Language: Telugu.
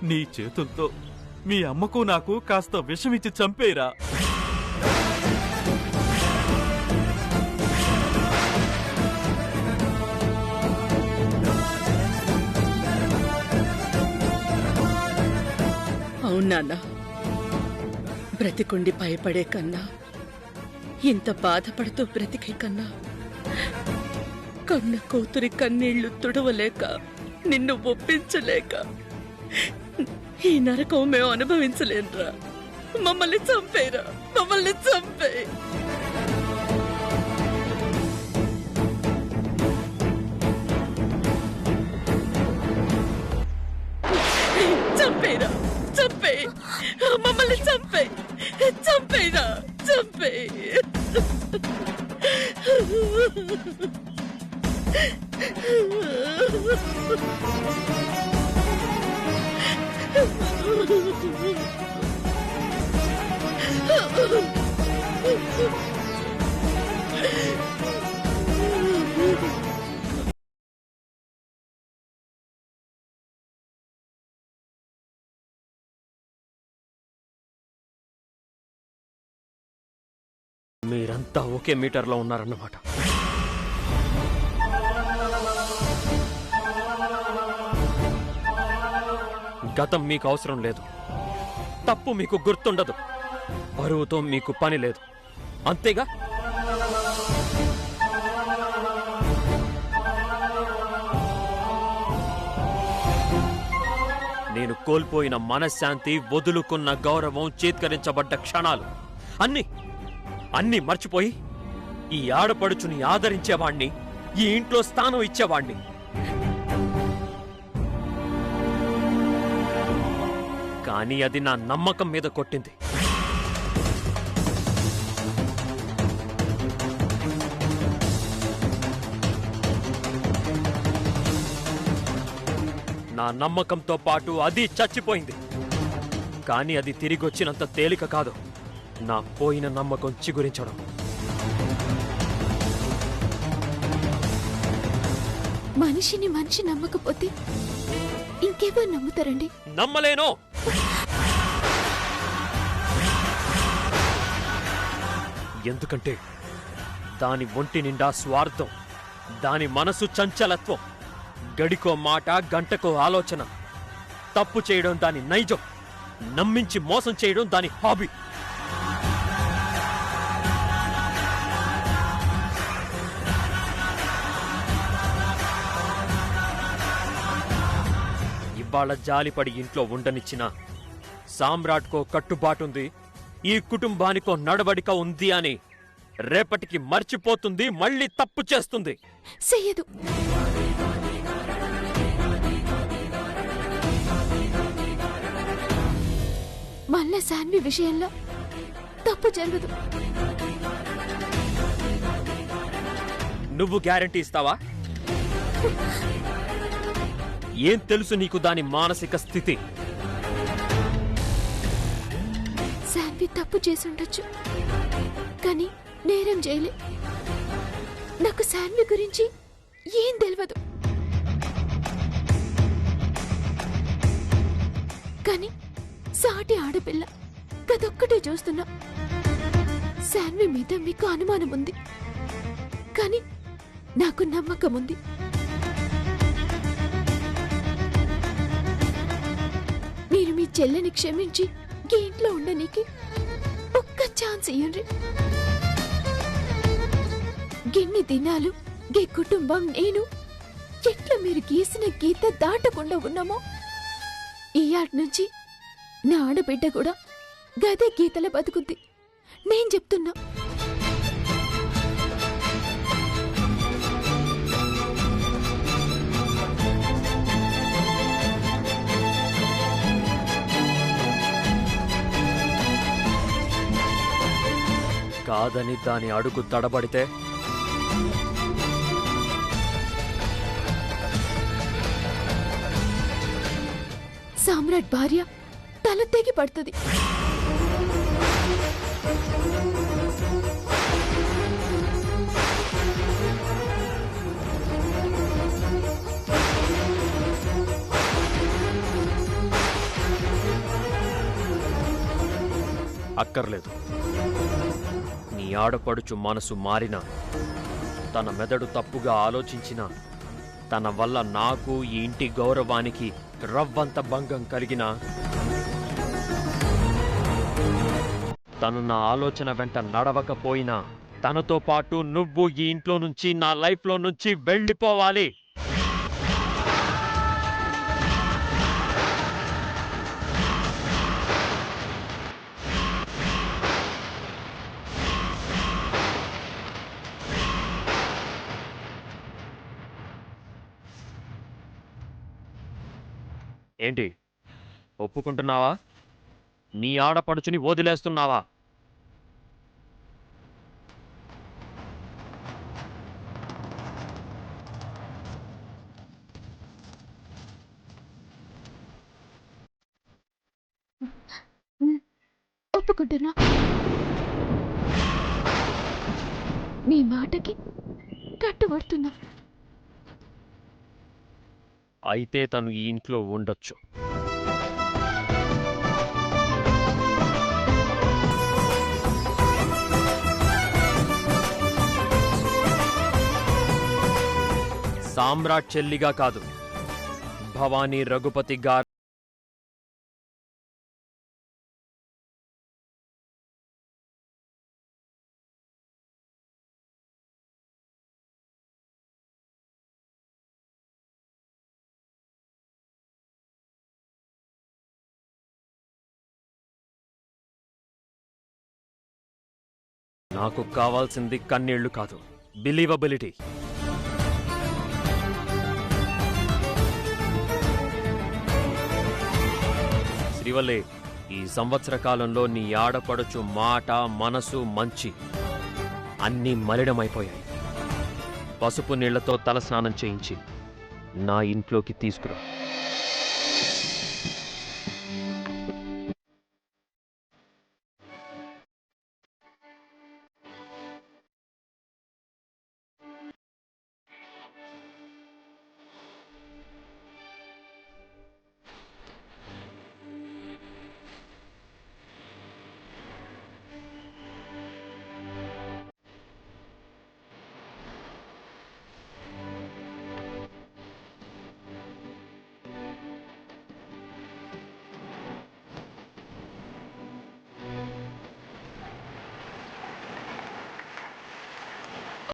నీ చేతులతో మీ అమ్మకు నాకు కాస్త విషమిచ్చి చంపేరా. అవునా, బ్రతికుండి భయపడే కన్నా, ఇంత బాధపడుతూ బ్రతికే కన్నా, కన్న కూతురి కన్నీళ్లు తుడవలేక, నిన్ను ఒప్పించలేక ఈ నరకం మేము అనుభవించలేనురా. మమ్మల్ని చంపేరా, మమ్మల్ని చంపే. చంపేరా, చంపే, మమ్మల్ని చంపే, చంపేరా, చంపే. మీరంతా ఒకే మీటర్లో ఉన్నారన్నమాట. గతం మీకు అవసరం లేదు, తప్పు మీకు గుర్తుండదు, బరువుతో మీకు పని లేదు, అంతేగా? నేను కోల్పోయిన మనశ్శాంతి, వదులుకున్న గౌరవం, చేత్కరించబడ్డ క్షణాలు అన్నీ మర్చిపోయి ఈ ఆడపడుచుని ఆదరించేవాణ్ణి, ఈ ఇంట్లో స్థానం ఇచ్చేవాణ్ణి. కానీ అది నా నమ్మకం మీద కొట్టింది. నా నమ్మకంతో పాటు అది చచ్చిపోయింది. కానీ అది తిరిగొచ్చినంత తేలిక కాదు నా పోయిన నమ్మకం చిగురించడం. మనిషిని మనిషి నమ్మకపోతే ఇంకెవరు నమ్ముతారండి? నమ్మలేను. ఎందుకంటే దాని ఒంటి నిండా స్వార్థం, దాని మనసు చంచలత్వం, గడికో మాట, గంటకో ఆలోచన. తప్పు చేయడం దాని నైజం, నమ్మించి మోసం చేయడం దాని హాబీ. ఇవాళ జాలిపడి ఇంట్లో ఉండనిచ్చిన సామ్రాట్కో కట్టుబాటుంది, ఈ కుటుంబానికో నడవడిక ఉంది అని రేపటికి మర్చిపోతుంది, మళ్ళీ తప్పు చేస్తుంది. చెయ్యదు. మళ్ళా శాన్వి విషయంలో తప్పు జరగదు. నువ్వు గ్యారంటీ ఇస్తావా? ఏం తెలుసు నీకు దాని మానసిక స్థితి? శాన్వి తప్పు చేసి ఉండొచ్చు, కానీ నేరం చేయలే. నాకు శాన్వి గురించి ఏం తెలియదు, కానీ సాటి ఆడపిల్ల గదొక్కటే చూస్తున్నా. శాన్వి మీద మీకు అనుమానం ఉంది, కానీ నాకు నమ్మకం ఉంది. మీరు మీ చెల్లని క్షమించి ఈ ఇంట్లో ఉండనీకి ఒక్క ఛాన్స్ ఇయ్యండి. గిన్ని దినాలు గీ కుటుంబం, నేను ఎట్లా మీరు గీసిన గీత దాటకుండా ఉన్నామో, ఈయాటి నుంచి నా ఆడబిడ్డ కూడా గదే గీతల బతుకుద్ది. నేను చెప్తున్నా. కాదని దాని అడుగు తడబడితే సామ్రాట్ భార్య తల తెగి పడుతుంది. అక్కర్లేదు. నీ ఆడపడుచు మనసు మారినా, తన మెదడు తప్పుగా ఆలోచించినా, తన వల్ల నాకు ఈ ఇంటి గౌరవానికి రవ్వంత భంగం కలిగినా, తను నా ఆలోచన వెంట నడవకపోయినా, తనతో పాటు నువ్వు ఈ ఇంట్లో నుంచి, నా లైఫ్లో నుంచి వెళ్ళిపోవాలి. ఏంటి, ఒప్పుకుంటున్నావా? నీ ఆడపడుచుని వదిలేస్తున్నావా? ఒప్పుకుంటున్నా. మీ మాటకి కట్టుబడుతున్నా. అయితే తను ఈ ఇంట్లో ఉండొచ్చు. సామ్రాట్ చెల్లిగా కాదు, భవానీ రఘుపతి గారు నాకు కావాల్సింది కన్నీళ్లు కాదు, బిలీవబిలిటీ. శ్రీవల్లి, ఈ సంవత్సర కాలంలో నీ ఆడపడుచు మాట, మనసు, మంచి అన్నీ మలినమైపోయాయి. పసుపు నీళ్లతో తలస్నానం చేయించి నా ఇంట్లోకి తీసుకురా.